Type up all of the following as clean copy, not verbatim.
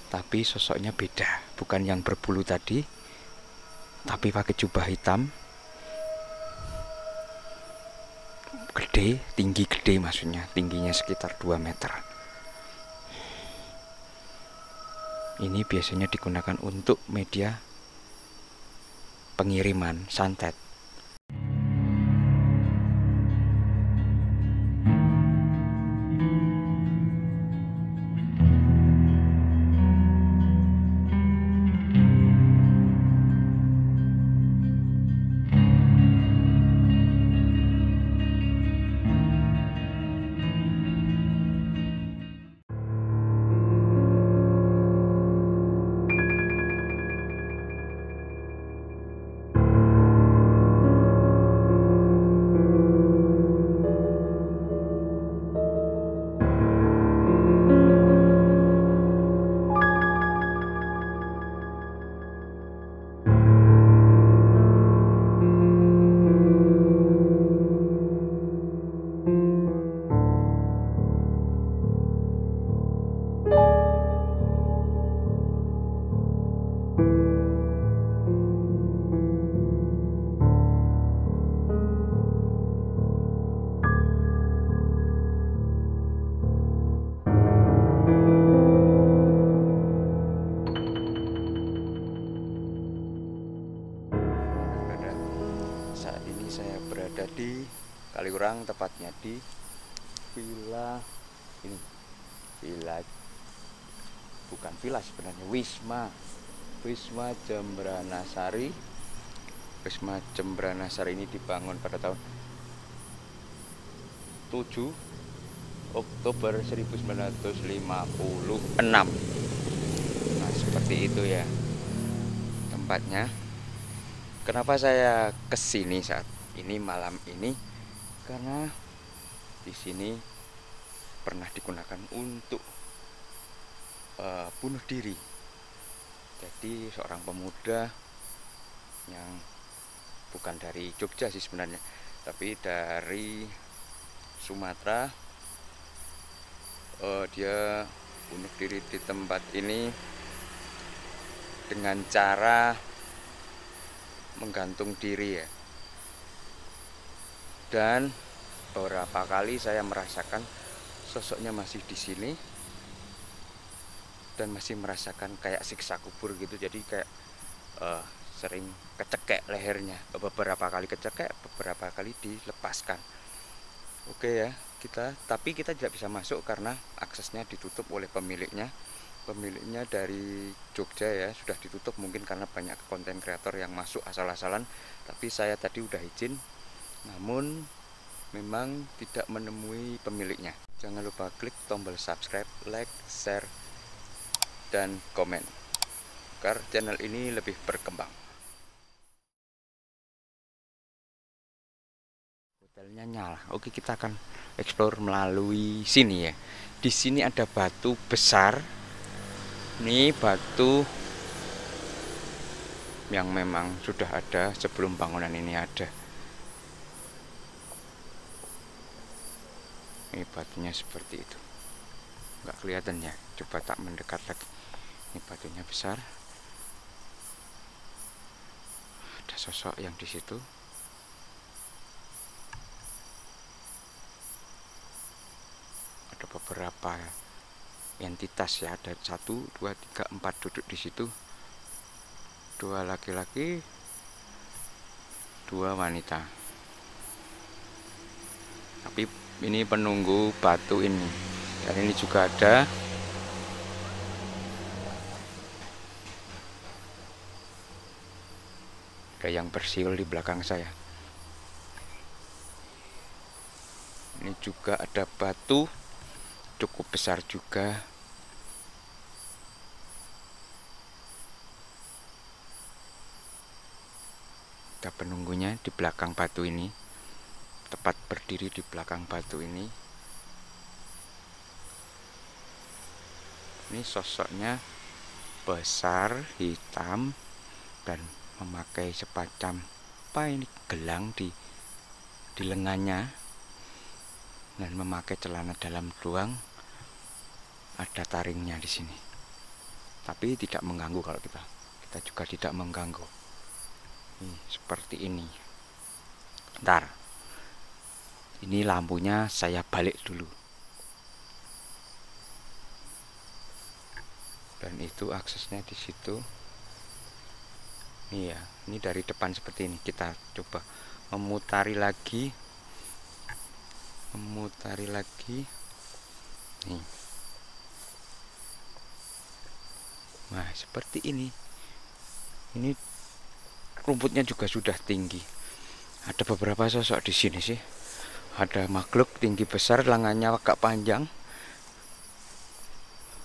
tapi sosoknya beda, bukan yang berbulu tadi, tapi pakai jubah hitam, gede, tinggi gede, maksudnya tingginya sekitar 2 meter. Ini biasanya digunakan untuk media pengiriman santet. Saat ini saya berada di Kaliurang, tepatnya di villa ini. Villa, bukan villa sebenarnya, Wisma Jembranasari. Wisma Jembranasari ini dibangun pada tahun 7 Oktober 1956. Nah, seperti itu ya tempatnya. Kenapa saya kesini saat ini, malam ini? Karena di sini pernah digunakan untuk bunuh diri. Jadi seorang pemuda yang bukan dari Jogja sih sebenarnya, tapi dari Sumatera. Dia bunuh diri di tempat ini dengan cara menggantung diri ya. Dan beberapa kali saya merasakan sosoknya masih di sini dan masih merasakan kayak siksa kubur gitu. Jadi kayak sering kecekek lehernya, beberapa kali kecekek, beberapa kali dilepaskan. Oke ya, tapi kita tidak bisa masuk karena aksesnya ditutup oleh pemiliknya. Pemiliknya dari Jogja ya, sudah ditutup mungkin karena banyak konten kreator yang masuk asal-asalan. Tapi saya tadi udah izin, namun memang tidak menemui pemiliknya. Jangan lupa klik tombol subscribe, like, share, dan komen agar channel ini lebih berkembang. Hotelnya nyala. Oke, kita akan explore melalui sini ya. Di sini ada batu besar. Ini batu yang memang sudah ada sebelum bangunan ini ada. Ini batunya seperti itu. Nggak kelihatan ya. Coba tak mendekat lagi. Ini batunya besar. Ada sosok yang di situ. Ada beberapa entitas ya, ada 1, 2, 3, 4 duduk di situ. 2 laki-laki, 2 wanita. Tapi ini penunggu batu ini. Dan ini juga ada yang bersiul di belakang saya. Ini juga ada batu cukup besar juga. Ada penunggunya di belakang batu ini, tepat berdiri di belakang batu ini. Ini sosoknya besar, hitam, dan memakai semacam apa ini, gelang di lengannya, dan memakai celana dalam doang. Ada taringnya di sini. tapi tidak mengganggu. Kalau kita juga tidak mengganggu. Seperti ini. Ntar ini lampunya saya balik dulu, dan itu aksesnya di situ. Iya, ini dari depan seperti ini. Kita coba memutari lagi, nih. Nah, seperti ini. Ini rumputnya juga sudah tinggi. Ada beberapa sosok di sini sih. Ada makhluk tinggi besar, lengannya agak panjang,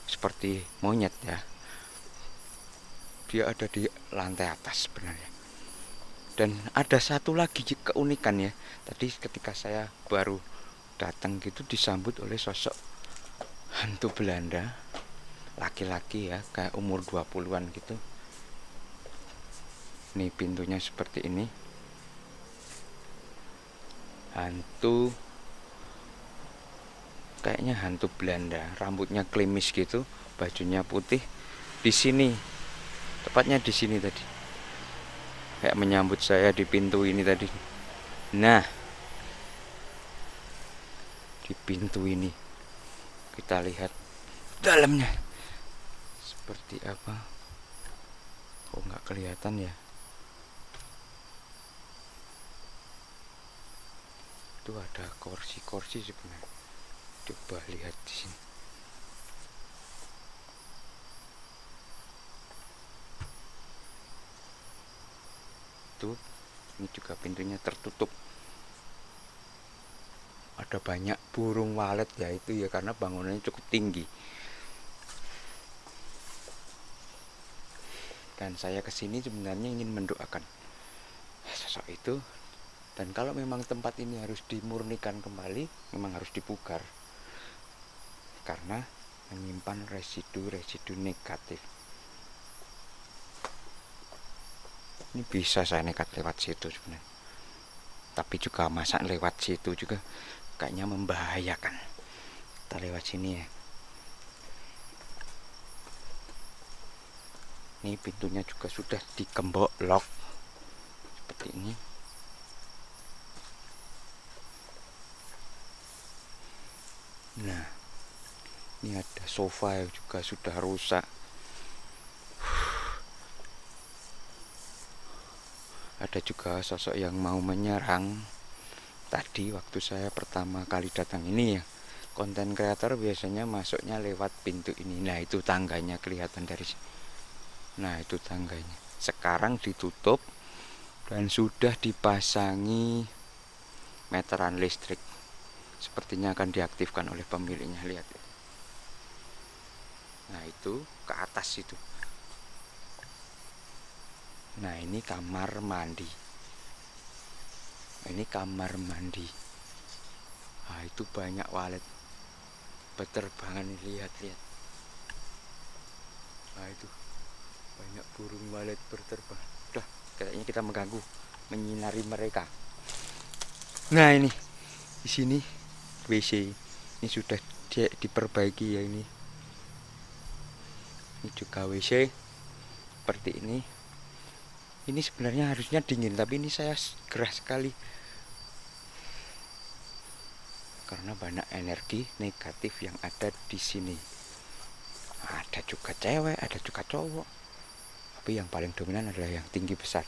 seperti monyet ya. Dia ada di lantai atas sebenarnya. Dan ada satu lagi keunikan ya. Tadi ketika saya baru datang gitu disambut oleh sosok hantu Belanda, laki-laki ya, kayak umur 20-an gitu. Nih pintunya seperti ini. Hantu, kayaknya hantu Belanda, rambutnya klimis gitu, bajunya putih. Di sini, tepatnya di sini tadi, kayak menyambut saya di pintu ini tadi. Nah, di pintu ini kita lihat dalamnya seperti apa. Kok nggak kelihatan ya? Itu ada kursi-kursi sebenarnya. Coba lihat di sini. Tuh, ini juga pintunya tertutup. Ada banyak burung walet ya, itu ya karena bangunannya cukup tinggi. Dan saya kesini sebenarnya ingin mendoakan sosok itu. Dan kalau memang tempat ini harus dimurnikan kembali, memang harus dipugar, karena menyimpan residu-residu negatif. Ini bisa saya nekat lewat situ sebenarnya, tapi juga masa lewat situ juga kayaknya membahayakan. Kita lewat sini ya. Ini pintunya juga sudah dikembok lock seperti ini. Nah, ini ada sofa yang juga sudah rusak. Ada juga sosok yang mau menyerang. Tadi waktu saya pertama kali datang ini ya, konten kreator biasanya masuknya lewat pintu ini. Nah, itu tangganya kelihatan dari sini. Nah, itu tangganya. Sekarang ditutup dan sudah dipasangi meteran listrik. Sepertinya akan diaktifkan oleh pemiliknya. Lihat. Nah, itu ke atas itu. Nah, ini kamar mandi. Ini kamar mandi. Nah, itu banyak walet berterbangan. Lihat. Nah, itu banyak burung walet berterbang. Udah, kayaknya kita mengganggu, menyinari mereka. Nah, ini di sini WC. Ini sudah diperbaiki ya ini. Ini juga WC seperti ini. Ini sebenarnya harusnya dingin, tapi ini saya gerah sekali karena banyak energi negatif yang ada di sini. Ada juga cewek, ada juga cowok, tapi yang paling dominan adalah yang tinggi besar.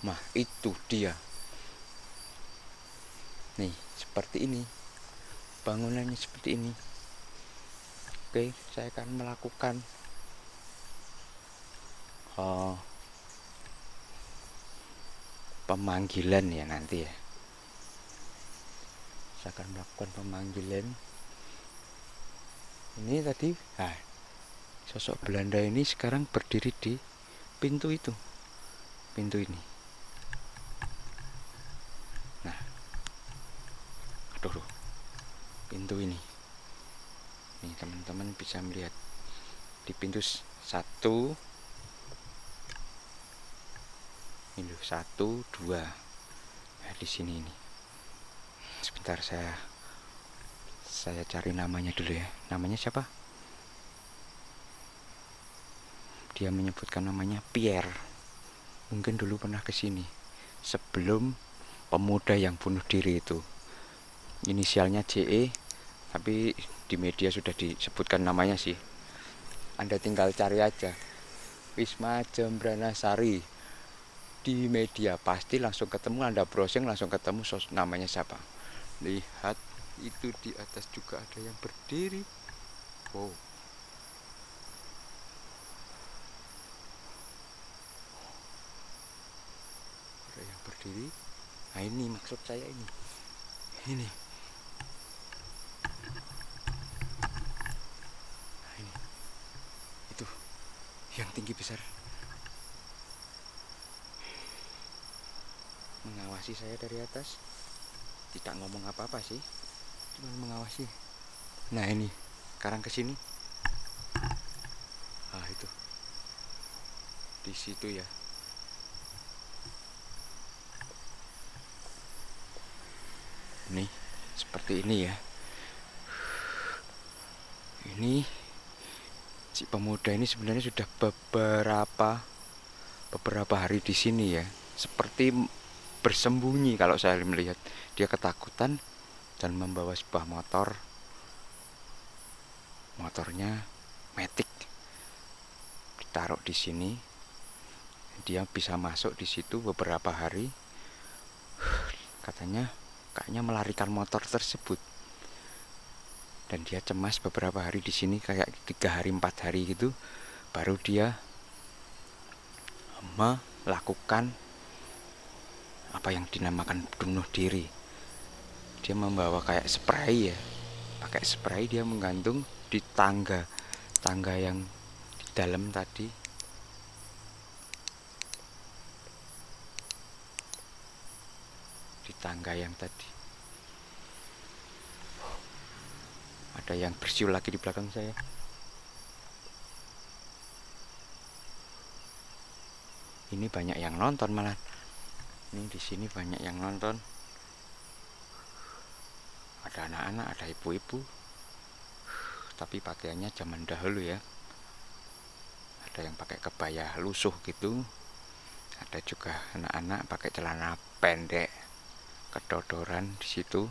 Nah, itu dia. Nih, seperti ini. Bangunannya seperti ini. Oke, saya akan melakukan pemanggilan ya nanti ya. Saya akan melakukan pemanggilan. Ini tadi, sosok Belanda ini sekarang berdiri di pintu itu. Pintu ini. Nah, aduh, pintu ini. Nih teman-teman bisa melihat di pintu 1. Ini 1, 2. Nah, di sini ini. Sebentar saya cari namanya dulu ya. Namanya siapa? dia menyebutkan namanya Pierre. Mungkin dulu pernah ke sini sebelum pemuda yang bunuh diri itu. Inisialnya JE, tapi di media sudah disebutkan namanya sih. Anda tinggal cari aja Wisma Jembranasari di media, pasti langsung ketemu. Anda browsing langsung ketemu namanya siapa. Lihat, itu di atas juga ada yang berdiri. Wow, ada yang berdiri. Nah, ini maksud saya ini nah, ini itu yang tinggi besar mengawasi saya dari atas. Tidak ngomong apa-apa sih, cuma mengawasi. Nah, ini sekarang kesini. Ah, itu di situ ya. Nih, seperti ini ya. Ini si pemuda ini sebenarnya sudah beberapa hari di sini ya. Seperti bersembunyi kalau saya melihat. Dia ketakutan dan membawa sebuah motor. Motornya Matic. Ditaruh di sini. Dia bisa masuk di situ beberapa hari. Katanya kayaknya melarikan motor tersebut. Dan dia cemas beberapa hari di sini, kayak 3 hari 4 hari gitu, baru dia melakukan apa yang dinamakan bunuh diri. Dia membawa kayak spray ya, pakai spray dia menggantung di tangga yang di dalam tadi. Di tangga yang tadi ada yang bersiul lagi di belakang saya. Ini banyak yang nonton malah. Ini di sini banyak yang nonton. Ada anak-anak, ada ibu-ibu. Tapi pakaiannya zaman dahulu ya. Ada yang pakai kebaya lusuh gitu. Ada juga anak-anak pakai celana pendek, kedodoran di situ.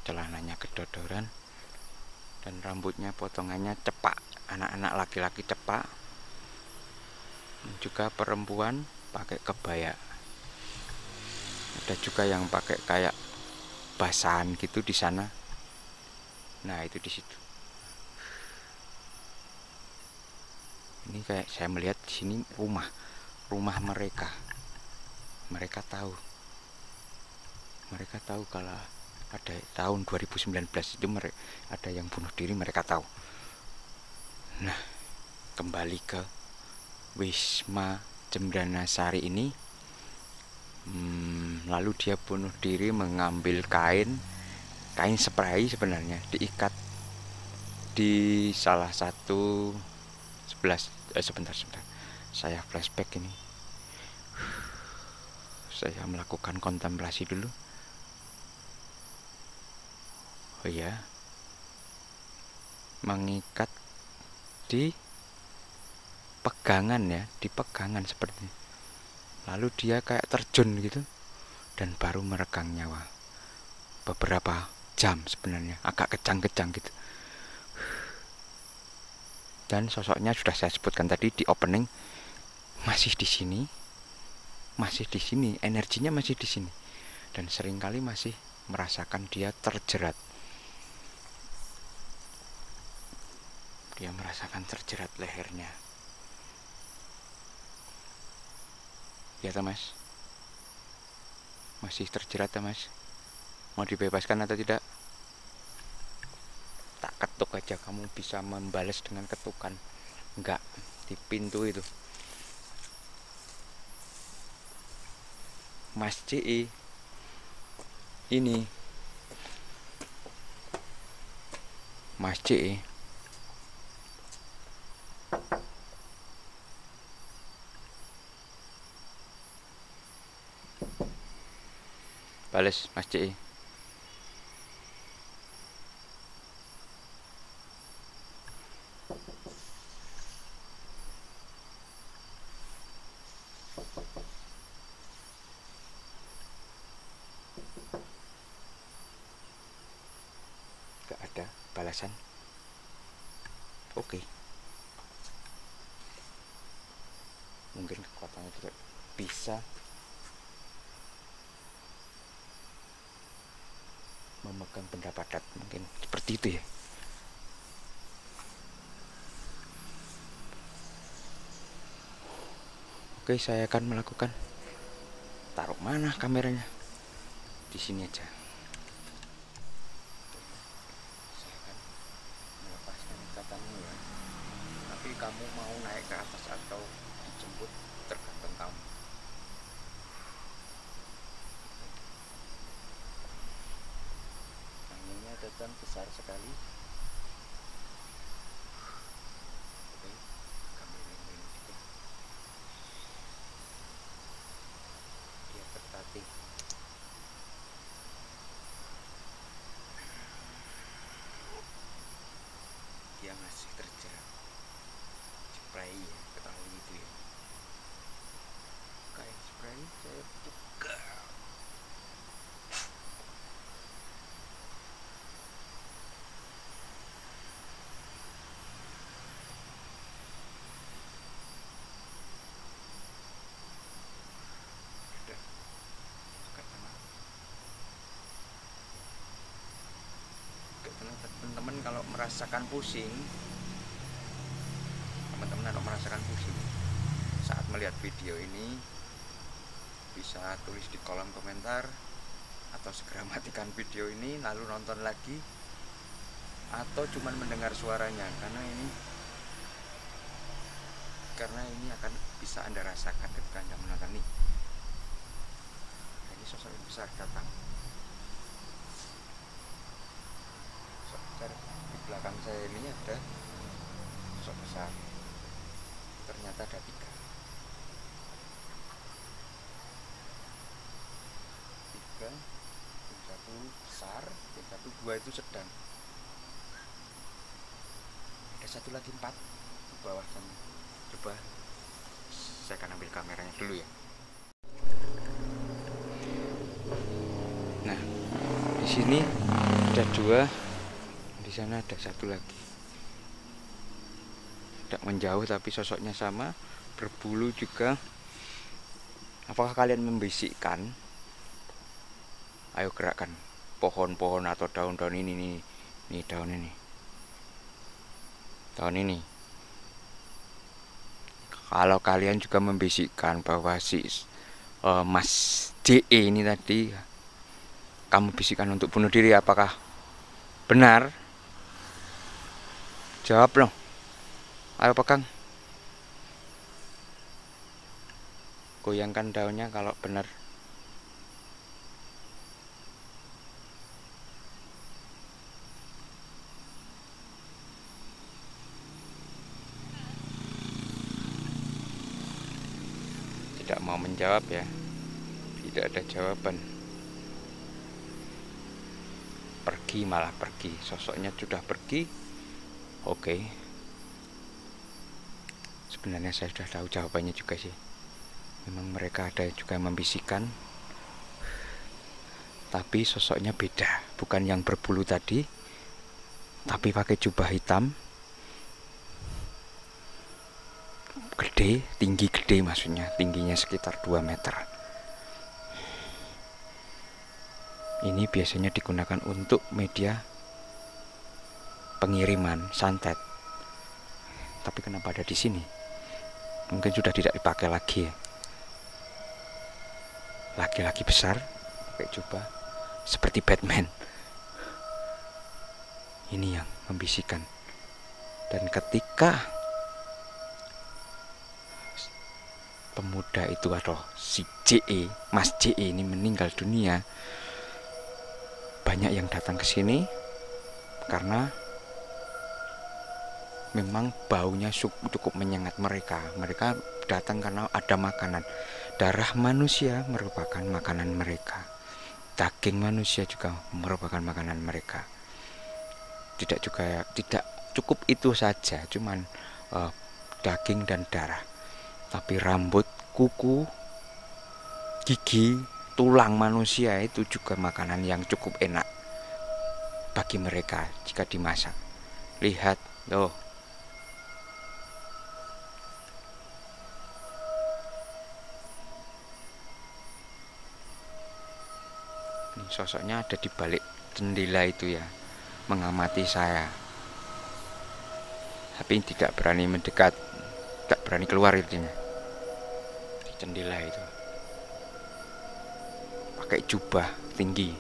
Celananya kedodoran dan rambutnya potongannya cepak. Anak-anak laki-laki cepak. Juga perempuan pakai kebaya. Ada juga yang pakai kayak basahan gitu di sana. Nah, itu di situ. Ini kayak saya melihat di sini rumah mereka. Mereka tahu kalau ada tahun 2019 itu ada yang bunuh diri, mereka tahu. Nah, kembali ke Wisma Jembranasari ini. Lalu dia bunuh diri mengambil kain spray sebenarnya, diikat di salah satu sebentar saya flashback ini. Saya melakukan kontemplasi dulu. Oh ya, mengikat di pegangan ya, di pegangan seperti ini. Lalu dia kayak terjun gitu dan baru meregang nyawa. Beberapa jam sebenarnya, agak kejang-kejang gitu. Dan sosoknya sudah saya sebutkan tadi di opening, masih di sini, energinya masih di sini, dan seringkali masih merasakan dia terjerat. Dia merasakan terjerat lehernya. Ya, Mas, masih terjerat, Mas. Mau dibebaskan atau tidak? Tak ketuk aja, kamu bisa membalas dengan ketukan. Enggak, di pintu itu. Mas CE ini, Mas CE balas, Mas CE. gak ada balasan. Oke. Mungkin kekuatannya tidak bisa memegang benda padat, mungkin seperti itu ya. Oke, saya akan melakukan. Taruh mana kameranya? Di sini aja. Saya akan melepaskan ikatanmu ya. Tapi kamu mau naik ke atas atau dijemput tergantung kamu. Anginnya datang besar sekali. Oke, kami ini juga. Dia tertatih. Dia masih terjerat spray ya, tali itu ya. Kayak spray saya buka. Teman-teman kalau merasakan pusing, saat melihat video ini, bisa tulis di kolom komentar atau segera matikan video ini lalu nonton lagi, atau cuman mendengar suaranya, karena ini akan bisa Anda rasakan ketika Anda menonton ini. Ini sosok yang besar datang. Di belakang saya ini ada sosok besar. Ternyata ada 3. 1 besar, 2 itu sedang. Ada 1 lagi 4 di bawah sana. Coba saya akan ambil kameranya dulu ya. Nah, di sini ada 2, di sana ada 1 lagi. Tidak menjauh tapi sosoknya sama, berbulu juga. Apakah kalian membisikkan? Ayo gerakkan pohon-pohon atau daun-daun ini nih, daun ini. Kalau kalian juga membisikkan bahwa si Mas JE ini tadi kamu bisikkan untuk bunuh diri, apakah benar? Jawab loh. Ayo pegang. Goyangkan daunnya kalau benar. Tidak mau menjawab ya. Tidak ada jawaban. Pergi, malah pergi. Sosoknya sudah pergi. Oke. Sebenarnya saya sudah tahu jawabannya juga sih. Memang mereka ada juga yang membisikkan, tapi sosoknya beda. Bukan yang berbulu tadi, tapi pakai jubah hitam, gede, tinggi gede, maksudnya tingginya sekitar 2 meter. Ini biasanya digunakan untuk media pengiriman santet. Tapi kenapa ada di sini? Mungkin sudah tidak dipakai lagi ya. Laki-laki besar pakai jubah seperti Batman. Ini yang membisikkan. Dan ketika pemuda itu atau si JE, Mas JE ini meninggal dunia, banyak yang datang ke sini karena memang baunya cukup menyengat mereka. Mereka datang karena ada makanan. Darah manusia merupakan makanan mereka. Daging manusia juga merupakan makanan mereka. Tidak cukup itu saja, cuman daging dan darah. Tapi rambut, kuku, gigi, tulang manusia itu juga makanan yang cukup enak. bagi mereka jika dimasak. Lihat loh, ini sosoknya ada di balik jendela itu ya, mengamati saya, tapi tidak berani mendekat, tidak berani keluar intinya. Di jendela itu pakai jubah tinggi,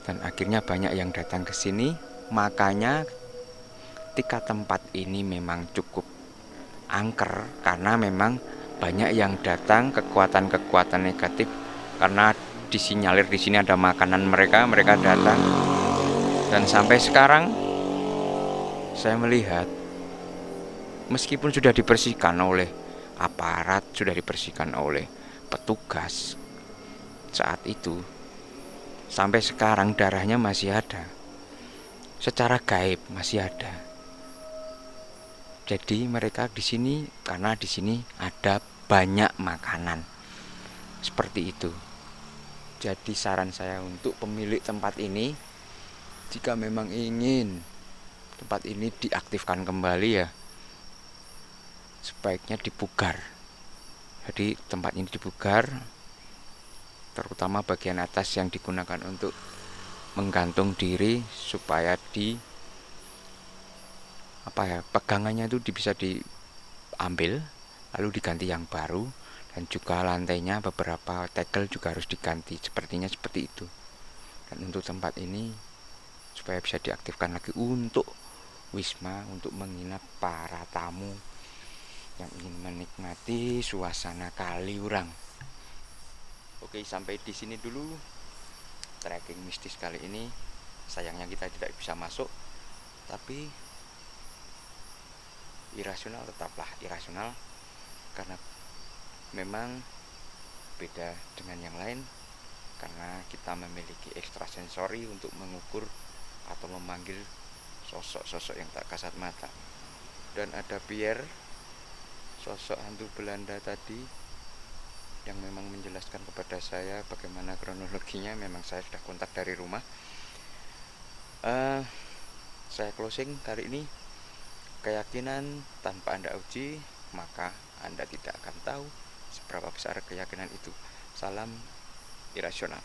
dan akhirnya banyak yang datang ke sini. Makanya ketika tempat ini memang cukup angker, karena memang banyak yang datang, kekuatan-kekuatan negatif, karena disinyalir di sini ada makanan mereka datang. Dan sampai sekarang saya melihat, meskipun sudah dibersihkan oleh aparat, sudah dibersihkan oleh petugas saat itu, sampai sekarang darahnya masih ada, secara gaib masih ada. Jadi mereka di sini karena di sini ada banyak makanan seperti itu. Jadi saran saya untuk pemilik tempat ini, jika memang ingin tempat ini diaktifkan kembali ya, sebaiknya dipugar. Jadi tempat ini dipugar, terutama bagian atas yang digunakan untuk menggantung diri, supaya pegangannya itu bisa diambil lalu diganti yang baru. Dan juga lantainya beberapa tegel juga harus diganti, sepertinya seperti itu. Dan untuk tempat ini supaya bisa diaktifkan lagi untuk wisma, untuk menginap para tamu yang ingin menikmati suasana Kaliurang. Oke, sampai di sini dulu trekking mistis kali ini. Sayangnya kita tidak bisa masuk, tapi irasional tetaplah irasional, karena memang beda dengan yang lain, karena kita memiliki ekstrasensori untuk mengukur atau memanggil sosok-sosok yang tak kasat mata. Dan ada Pierre, sosok hantu Belanda tadi, yang memang menjelaskan kepada saya bagaimana kronologinya. Memang saya sudah kontak dari rumah. Saya closing kali ini. Keyakinan tanpa Anda uji, maka Anda tidak akan tahu seberapa besar keyakinan itu. Salam irasional.